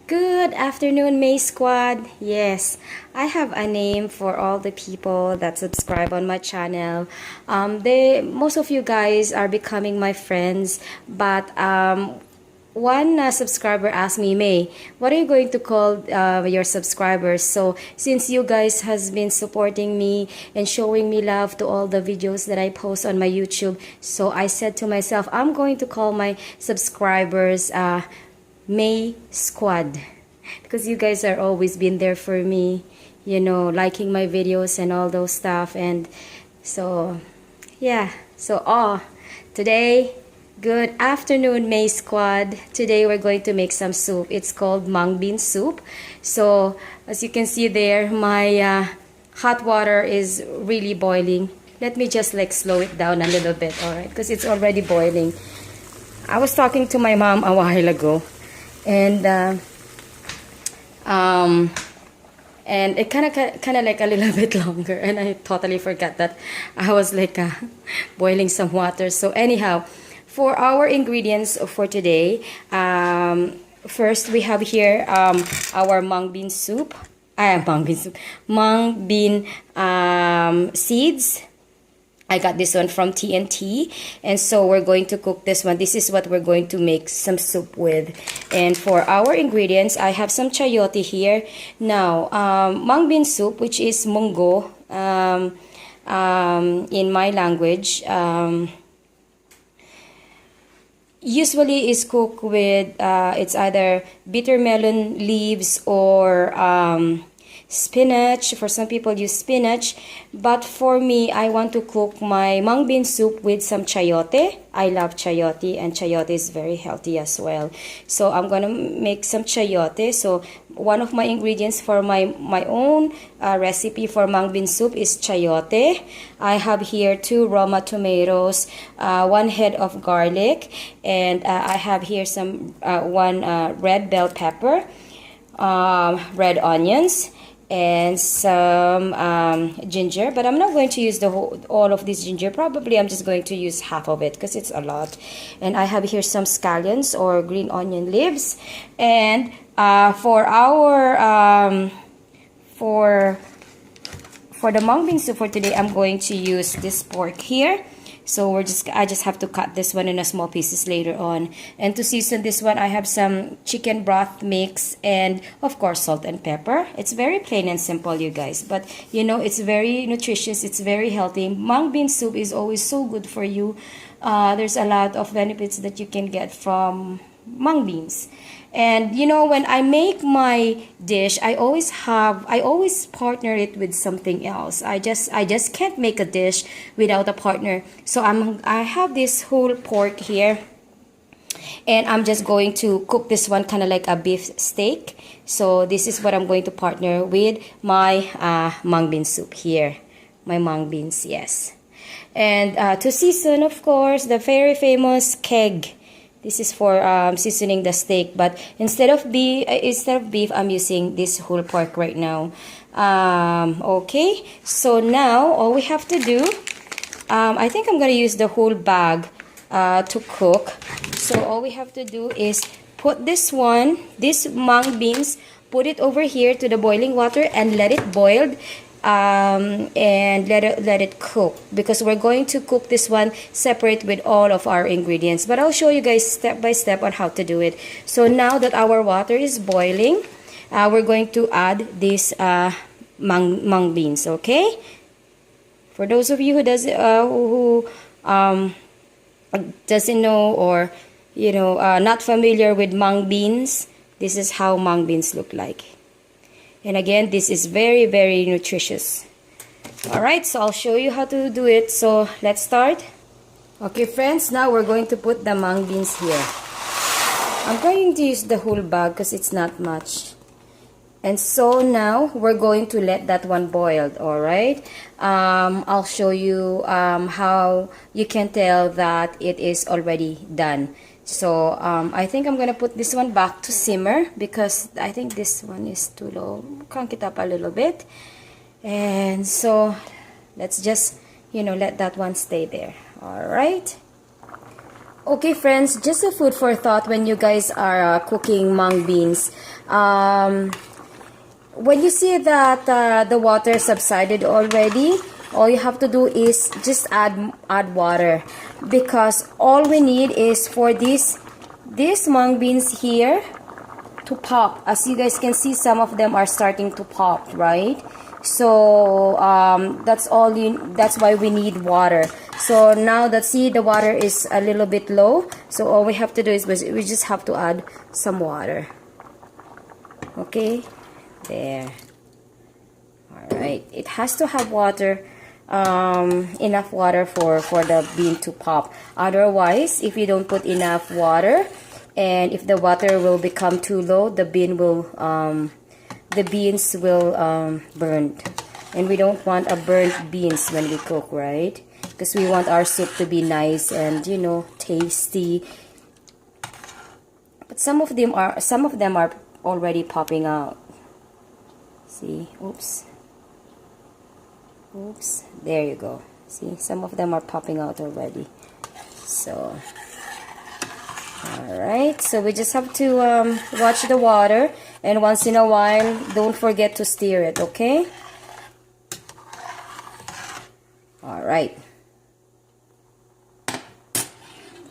Good afternoon, May Squad. Yes, I have a name for all the people that subscribe on my channel. Most of you guys are becoming my friends, but one subscriber asked me, May, what are you going to call your subscribers? So since you guys has been supporting me and showing me love to all the videos that I post on my YouTube, so I said to myself, I'm going to call my subscribers May Squad, because you guys are always been there for me, liking my videos and all those stuff. And so yeah, today, good afternoon, May Squad. Today we're going to make some soup. It's called mung bean soup. So as you can see there, my hot water is really boiling. Let me just slow it down a little bit, alright, because it's already boiling. I was talking to my mom a while ago, and it kind of like a little bit longer, and I totally forgot that I was boiling some water. So anyhow, for our ingredients for today, first we have here our mung bean soup. Mung bean seeds. I got this one from TNT, and so we're going to cook this one. This is what we're going to make some soup with. And for our ingredients, I have some chayote here. Now, mung bean soup, which is Monggo in my language, usually is cooked with, it's either bitter melon leaves or spinach. For some people use spinach, but for me, I want to cook my mung bean soup with some chayote. I love chayote, and chayote is very healthy as well. So I'm gonna make some chayote. So one of my ingredients for my own recipe for mung bean soup is chayote. I have here 2 Roma tomatoes, 1 head of garlic, and I have here some 1 red bell pepper, red onions, and some ginger. But I'm not going to use all of this ginger. Probably I'm just going to use half of it because it's a lot. And I have here some scallions or green onion leaves. And for our for the mung bean soup for today, I'm going to use this pork here. So I just have to cut this one in a small pieces later on. And to season this one, I have some chicken broth mix and of course salt and pepper. It's very plain and simple, you guys, but it's very nutritious. It's very healthy. Mung bean soup is always so good for you. There's a lot of benefits that you can get from mung beans. And when I make my dish, I always partner it with something else. I just can't make a dish without a partner. So I have this whole pork here, and I'm just going to cook this one kind of like a beef steak. So this is what I'm going to partner with my mung bean soup here. My mung beans, yes. And to season, of course, the very famous keg. This is for seasoning the steak, but instead of beef, I'm using this whole pork right now. Okay, so now all we have to do, I think I'm gonna use the whole bag to cook. So all we have to do is put this mung beans, put it over here to the boiling water and let it boil. And let it cook, because we're going to cook this one separate with all of our ingredients, but I'll show you guys step by step on how to do it. So now that our water is boiling, we're going to add this mung beans. Okay, for those of you who doesn't know, or not familiar with mung beans, this is how mung beans look like. And again, this is very, very nutritious. Alright, so I'll show you how to do it. So let's start. Okay, friends, now we're going to put the mung beans here. I'm going to use the whole bag because it's not much. And so now we're going to let that one boil. Alright, I'll show you how you can tell that it is already done. So I think I'm gonna put this one back to simmer because I think this one is too low. Crank it up a little bit. And so let's just let that one stay there. All right. Okay, friends, just a food for thought when you guys are cooking mung beans. When you see that the water subsided already, all you have to do is just add water, because all we need is for these mung beans here to pop. As you guys can see, some of them are starting to pop, right? So that's why we need water. So now that, see, the water is a little bit low, so all we have to do is we just have to add some water. Okay, there. All right, it has to have water, enough water for the bean to pop. Otherwise, if you don't put enough water, and if the water will become too low, the beans will burn, and we don't want a burnt beans when we cook, right? Because we want our soup to be nice and, you know, tasty. But some of them are already popping out. See, oops, there you go. See, some of them are popping out already. So alright, so we just have to watch the water, and once in a while, don't forget to stir it, okay? Alright.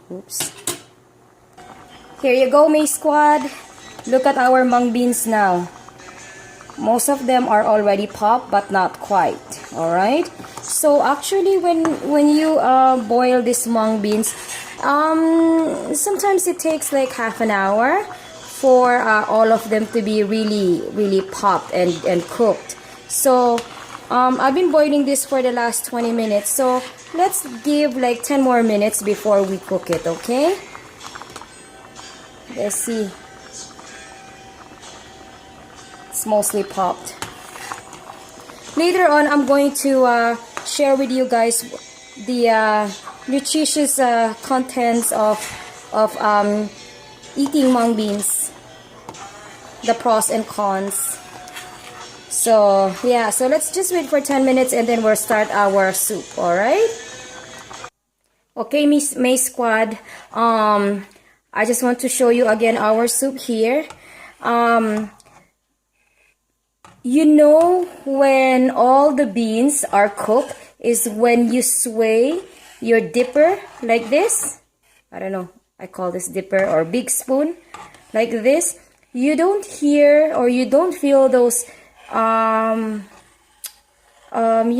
Oops. Here you go, MAE'S squad. Look at our mung beans now. Most of them are already popped, but not quite. Alright? So actually, when you boil these mung beans, sometimes it takes like half an hour for all of them to be really popped and cooked. So I've been boiling this for the last 20 minutes, so let's give like 10 more minutes before we cook it, okay? Let's see, it's mostly popped. Later on, I'm going to share with you guys the nutritious contents of eating mung beans, the pros and cons. So yeah, so let's just wait for 10 minutes and then we'll start our soup. All right? Okay, MAE'S squad, I just want to show you again our soup here. You know, when all the beans are cooked is when you sway your dipper like this. I don't know, I call this dipper or big spoon, like this. You don't hear or you don't feel those you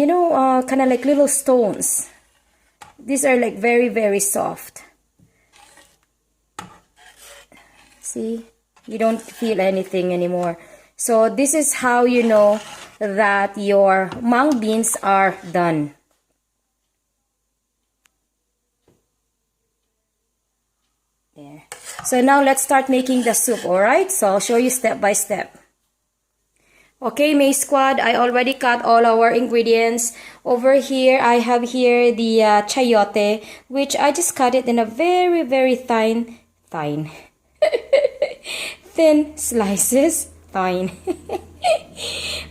know, kind of like little stones. These are like very soft. See, you don't feel anything anymore. So this is how you know that your mung beans are done. There. So now let's start making the soup, alright? So I'll show you step by step. Okay, MAE'S squad, I already cut all our ingredients. Over here, I have here the chayote, which I just cut it in a very thin thin slices. Fine.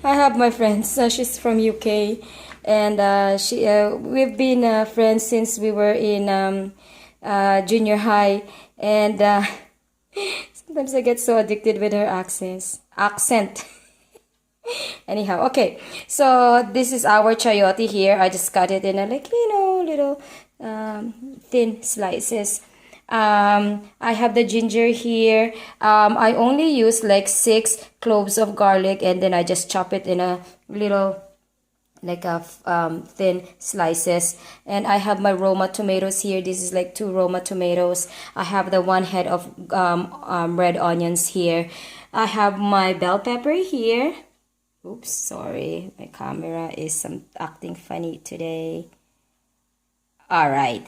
I have my friend, so she's from UK, and we've been friends since we were in junior high, and sometimes I get so addicted with her accent. Anyhow, okay, so this is our chayote here. I just cut it in a, like, you know, little thin slices. I have the ginger here. I only use like 6 cloves of garlic, and then I just chop it in a little, like a thin slices. And I have my Roma tomatoes here. This is like 2 Roma tomatoes. I have the 1 head of red onions here. I have my bell pepper here. Oops, sorry, my camera is acting funny today. All right.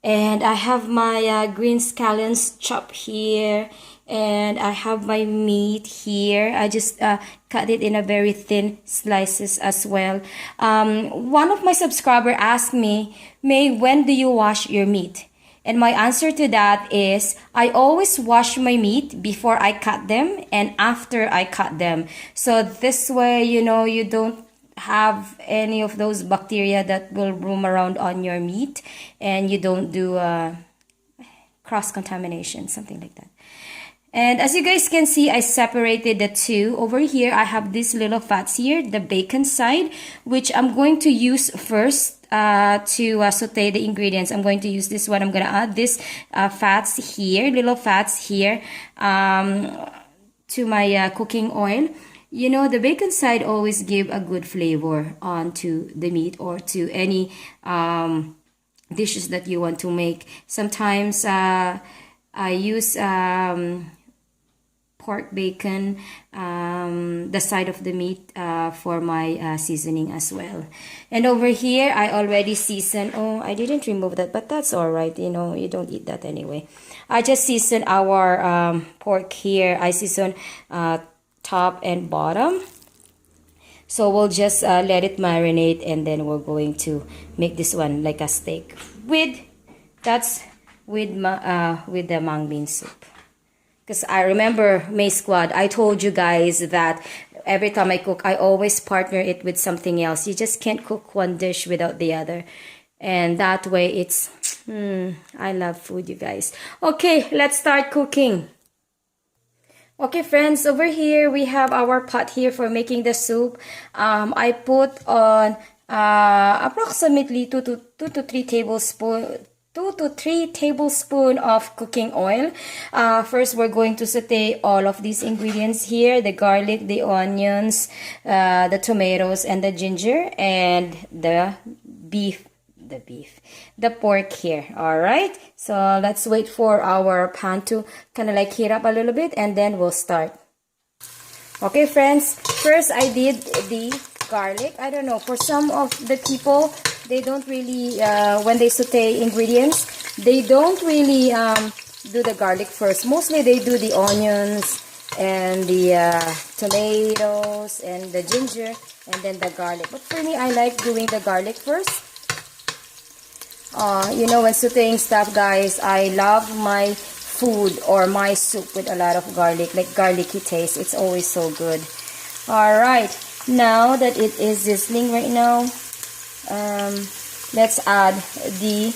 And I have my green scallions chopped here, and I have my meat here. I just cut it in a very thin slices as well. One of my subscribers asked me, May, when do you wash your meat? And my answer to that is, I always wash my meat before I cut them and after I cut them. So this way, you know, you don't have any of those bacteria that will roam around on your meat, and you don't do cross-contamination, something like that. And as you guys can see, I separated the two. Over here, I have these little fats here, the bacon side, which I'm going to use first to saute the ingredients. I'm going to use this one. I'm going to add this fats here, little fats here, to my cooking oil. You know, the bacon side always give a good flavor onto the meat or to any dishes that you want to make. Sometimes I use pork bacon, the side of the meat for my seasoning as well. And over here, I already seasoned. Oh, I didn't remove that, but that's all right. You know, you don't eat that anyway. I just seasoned our pork here. I seasoned top and bottom. So we'll just let it marinate, and then we're going to make this one like a steak with the mung bean soup. Because I remember May Squad, I told you guys that every time I cook, I always partner it with something else. You just can't cook one dish without the other. And that way it's, I love food, you guys. Okay, let's start cooking. Okay, friends, over here we have our pot here for making the soup. I put on approximately 2 to 3 tablespoons. 2 to 3 tablespoons of cooking oil. First, we're going to saute all of these ingredients here: the garlic, the onions, the tomatoes, and the ginger, and the pork here. All right. So let's wait for our pan to kind of like heat up a little bit, and then we'll start. Okay, friends. First, I did the garlic. I don't know, for some of the people, they don't really when they saute ingredients, they don't really do the garlic first. Mostly they do the onions and the tomatoes and the ginger and then the garlic. But for me, I like doing the garlic first. You know, when sauteing stuff, guys, I love my food or my soup with a lot of garlic, like garlicky taste. It's always so good. All right. Now that it is sizzling right now, let's add the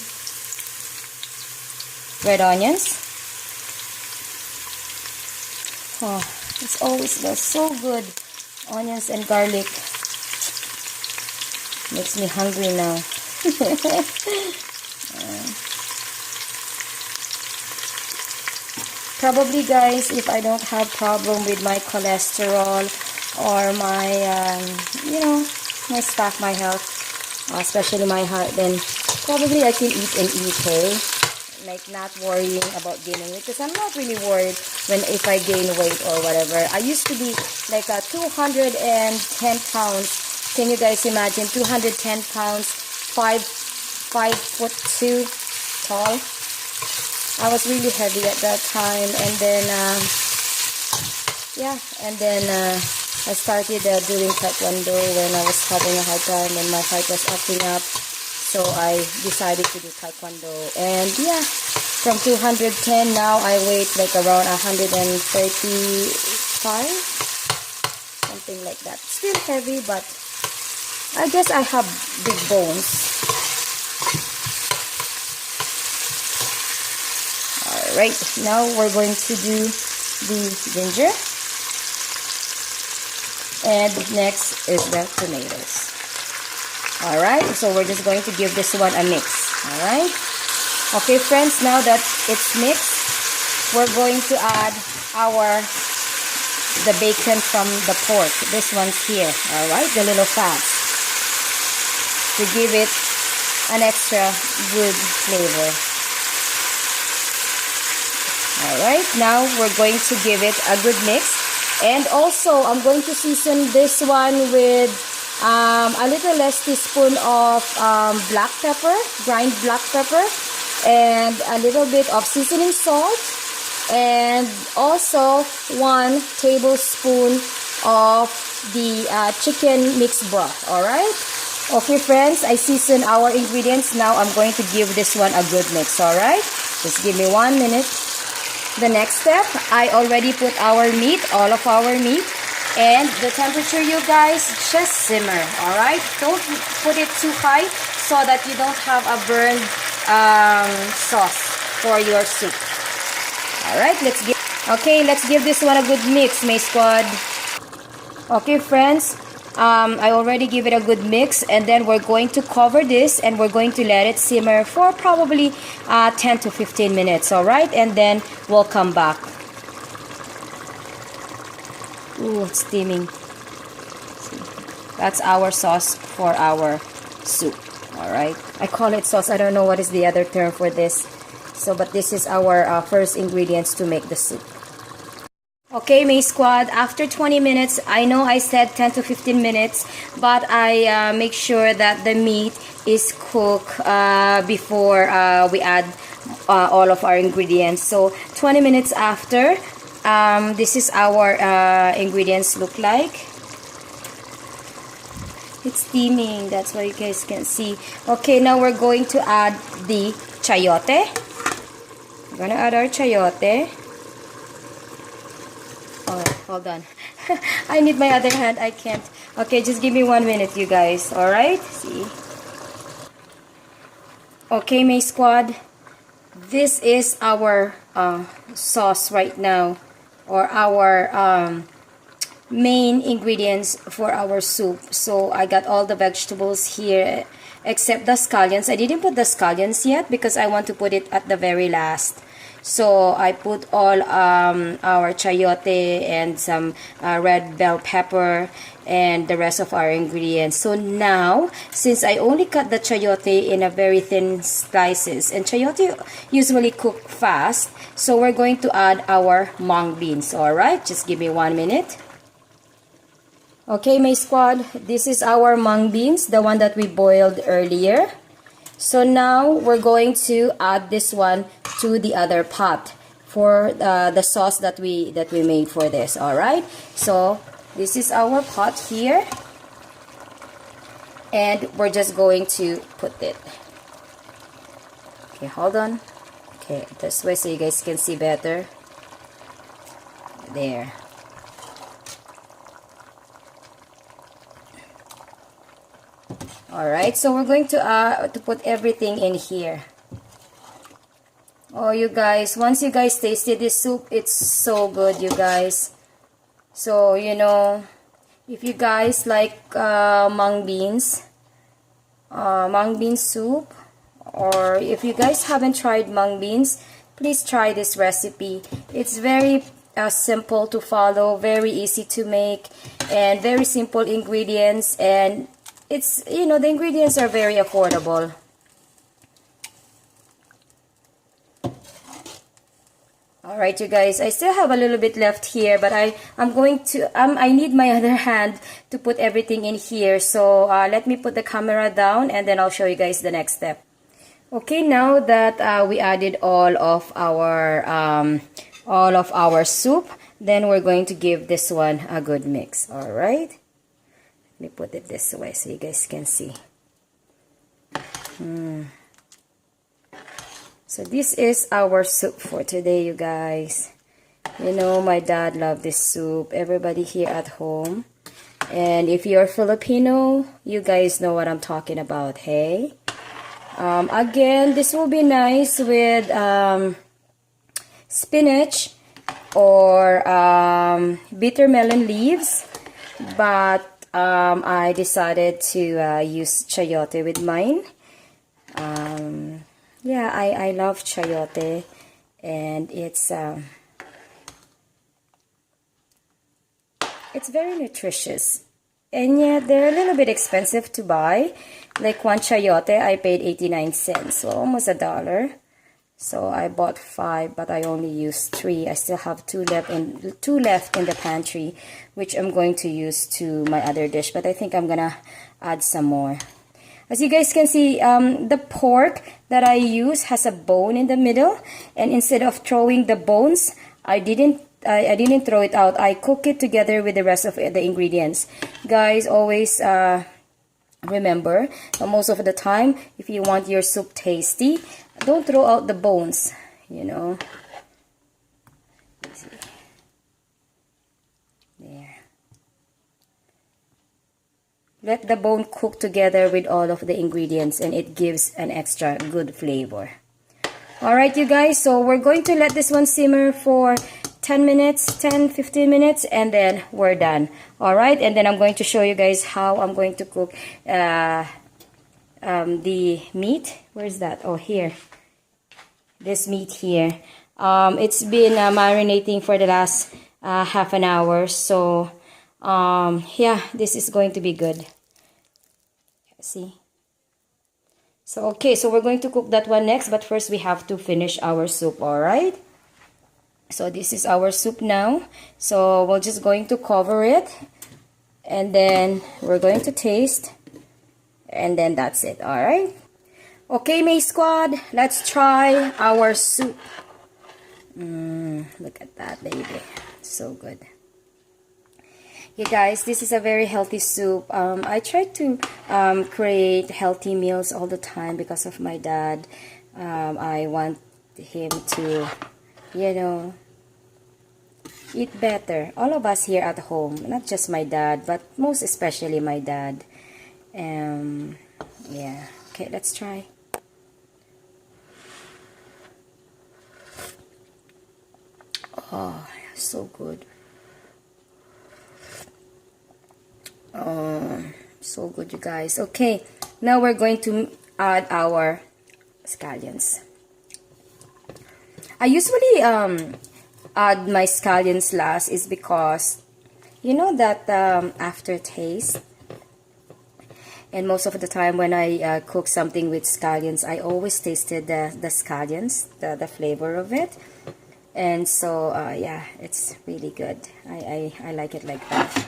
red onions. Oh, it always smells so good. Onions and garlic. Makes me hungry now. Probably, guys, if I don't have problem with my cholesterol or my, you know, my stuff, my health, especially my heart, then probably I can eat and eat, hey? Like, not worrying about gaining weight, because I'm not really worried if I gain weight or whatever. I used to be like 210 pounds. Can you guys imagine? 210 pounds, 5'2" tall. I was really heavy at that time, and then yeah, and then I started doing taekwondo when I was having a hard time and my heart was acting up. So I decided to do taekwondo, and yeah, from 210 now I weigh like around 135, something like that. Still heavy, but I guess I have big bones. Alright, now we're going to do the ginger. And next is the tomatoes. Alright, so we're just going to give this one a mix. Alright. Okay, friends, now that it's mixed, we're going to add the bacon from the pork. This one's here. Alright, the little fats. To give it an extra good flavor. Alright, now we're going to give it a good mix. And also, I'm going to season this one with a little less teaspoon of black pepper, grind black pepper, and a little bit of seasoning salt, and also 1 tablespoon of the chicken mixed broth. Alright? Okay, friends, I season our ingredients. Now I'm going to give this one a good mix. Alright? Just give me 1 minute. The next step, I already put our meat, all of our meat, and the temperature, you guys, just simmer, alright? Don't put it too high so that you don't have a burned sauce. for your soup. Alright, let's give this one a good mix, my squad. Okay, friends, I already give it a good mix, and then we're going to cover this and we're going to let it simmer for probably 10 to 15 minutes, alright? And then we'll come back. Ooh, it's steaming. That's our sauce for our soup, alright? I call it sauce. I don't know what is the other term for this. So, but this is our first ingredients to make the soup. Okay, my squad, after 20 minutes, I know I said 10 to 15 minutes, but I make sure that the meat is cooked before we add all of our ingredients. So 20 minutes after, this is our ingredients look like. It's steaming, that's what you guys can see. Okay, now we're going to add the chayote. We're gonna add our chayote. Oh, hold on. I need my other hand. I can't. Okay, just give me 1 minute, you guys. Alright? See? Okay, my squad. This is our sauce right now. Or our main ingredients for our soup. So, I got all the vegetables here except the scallions. I didn't put the scallions yet because I want to put it at the very last. So I put all our chayote and some red bell pepper and the rest of our ingredients. So now, since I only cut the chayote in a very thin slices, and chayote usually cook fast, so we're going to add our mung beans. Alright, just give me 1 minute. Okay, my squad, this is our mung beans, the one that we boiled earlier. So now we're going to add this one to the other pot for the sauce that we made for this. All right. So this is our pot here, and we're just going to put it. Okay, hold on. Okay, this way so you guys can see better. There. Alright, so we're going to put everything in here. Oh, you guys, once you guys tasted this soup, it's so good, you guys. So, you know, if you guys like mung bean soup, or if you guys haven't tried mung beans, please try this recipe. It's very simple to follow, very easy to make, and very simple ingredients, and it's, you know, the ingredients are very affordable. Alright, you guys, I still have a little bit left here, but I'm going to, I need my other hand to put everything in here. So let me put the camera down and then I'll show you guys the next step. Okay, now that we added all of our soup, then we're going to give this one a good mix. Alright. Let me put it this way so you guys can see. So this is our soup for today, you guys. You know, my dad loved this soup. Everybody here at home. And if you're Filipino, you guys know what I'm talking about, hey? Again, this will be nice with spinach or bitter melon leaves. But I decided to use chayote with mine. Yeah, I love chayote, and it's very nutritious. And yeah, they're a little bit expensive to buy. Like one chayote, I paid 89 cents, so almost $1. So I bought 5, but I only used 3. I still have 2 left in the pantry, which I'm going to use to my other dish. But I think I'm gonna add some more. As you guys can see, the pork that I use has a bone in the middle, and instead of throwing the bones, I didn't throw it out. I cook it together with the rest of the ingredients. Guys, always remember, most of the time, if you want your soup tasty, don't throw out the bones, you know. There. Let the bone cook together with all of the ingredients, and it gives an extra good flavor. Alright, you guys, so we're going to let this one simmer for 10 minutes, 10-15 minutes, and then we're done. Alright, and then I'm going to show you guys how I'm going to cook the meat. Where's that? Oh, here. This meat here. It's been marinating for the last half an hour. So, yeah, this is going to be good. See? So, okay, so we're going to cook that one next. But first, we have to finish our soup, alright? So, this is our soup now. So, we're just going to cover it. And then, we're going to taste. And then, that's it, alright? Okay, MAE'S Squad, let's try our soup. Look at that, baby. So good. You guys, this is a very healthy soup. I try to create healthy meals all the time because of my dad. I want him to, you know, eat better. All of us here at home, not just my dad, but most especially my dad. Yeah. Okay, let's try. Oh, so good. Oh, so good, you guys. Okay, now we're going to add our scallions. I usually add my scallions last is because you know that aftertaste. And most of the time when I cook something with scallions, I always tasted the scallions, the flavor of it. And so, yeah, it's really good. I like it like that.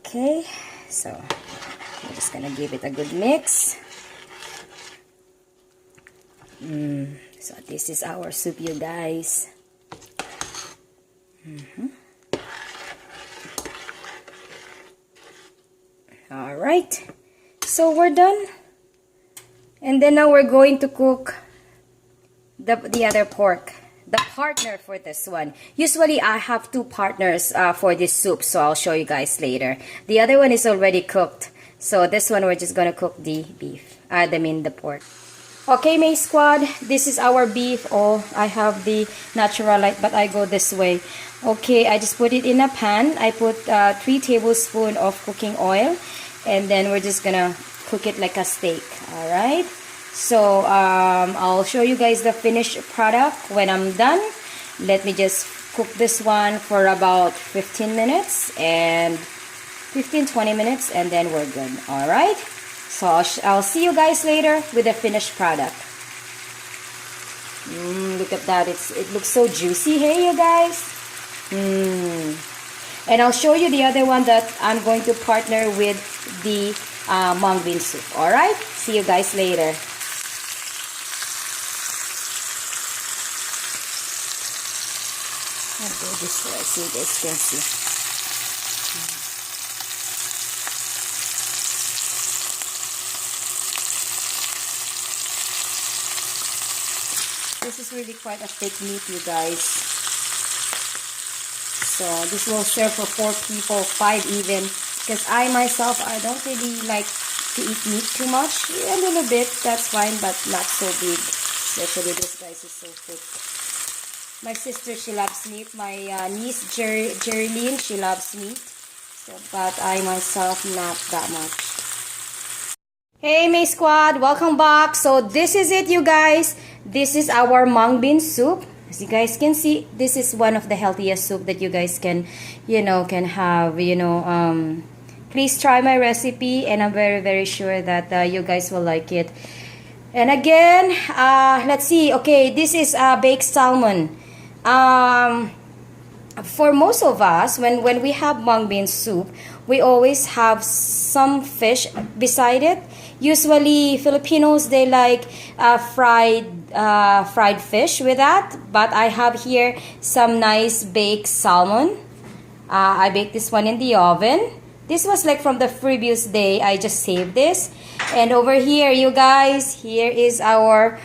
Okay, so I'm just gonna give it a good mix. So this is our soup, you guys. Alright, so we're done. And then now we're going to cook the other pork. The partner for this one. Usually I have two partners for this soup, so I'll show you guys later. The other one is already cooked. So this one we're just gonna cook the beef. The pork. Okay, MAE'S Squad, this is our beef. Oh, I have the natural light, but I go this way. Okay, I just put it in a pan. I put 3 tablespoons of cooking oil, and then we're just gonna cook it like a steak. Alright? So, I'll show you guys the finished product when I'm done. Let me just cook this one for about 15 minutes and 15-20 minutes, and then we're good. Alright? So, I'll see you guys later with the finished product. Look at that. It looks so juicy. Hey, you guys. And I'll show you the other one that I'm going to partner with the mung bean soup. Alright? See you guys later. I'll go this way so you guys can see. This is really quite a thick meat, you guys. So this will serve for 4 people, 5 even. Because I myself, I don't really like to eat meat too much. A little bit, that's fine, but not so big. Especially this, guys, is so thick. My sister, she loves meat. My niece, Jerlyn, she loves meat. So, but I myself, not that much. Hey, MAE'S Squad, welcome back. So, this is it, you guys. This is our mung bean soup. As you guys can see, this is one of the healthiest soup that you guys can, can have, Please try my recipe, and I'm very, very sure that you guys will like it. And again, let's see. Okay, this is baked salmon. For most of us, when we have mung bean soup, we always have some fish beside it. Usually, Filipinos, they like fried fish with that. But I have here some nice baked salmon. I baked this one in the oven. This was like from the previous day. I just saved this. And over here, you guys, here is our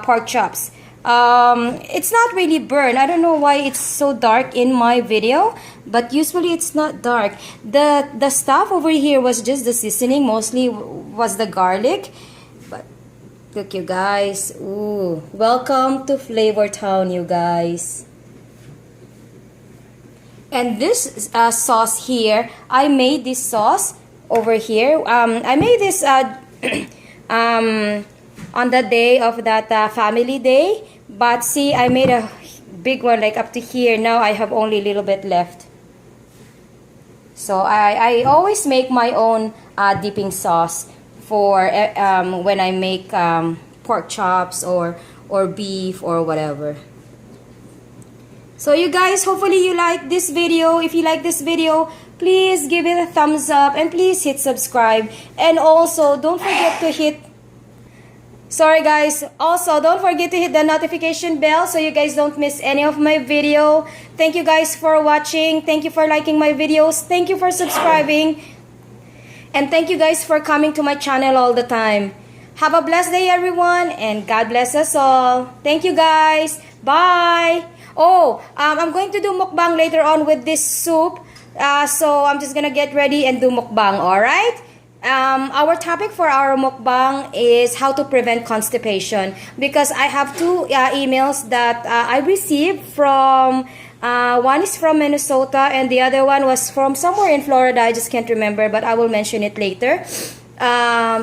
pork chops. It's not really burned. I don't know why it's so dark in my video, but usually it's not dark. The stuff over here was just the seasoning, mostly was the garlic. But Look, you guys. Ooh, welcome to Flavor Town, you guys. And this sauce here, I made this sauce over here. I made this on the day of that family day. But see, I made a big one like up to here. Now I have only a little bit left. So I always make my own dipping sauce for when I make pork chops or beef or whatever. So you guys, hopefully you like this video. If you like this video, please give it a thumbs up and please hit subscribe. And also, don't forget to hit... Sorry guys, also don't forget to hit the notification bell so you guys don't miss any of my video. Thank you guys for watching. Thank you for liking my videos. Thank you for subscribing. And thank you guys for coming to my channel all the time. Have a blessed day everyone and God bless us all. Thank you guys. Bye. Oh, I'm going to do mukbang later on with this soup. So I'm just gonna get ready and do mukbang, alright? Our topic for our mukbang is how to prevent constipation. Because I have two emails that I received from... one is from Minnesota and the other one was from somewhere in Florida. I just can't remember, but I will mention it later.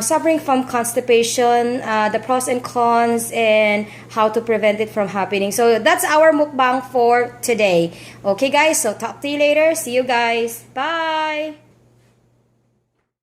Suffering from constipation, the pros and cons, and how to prevent it from happening. So that's our mukbang for today. Okay guys, so talk to you later. See you guys. Bye!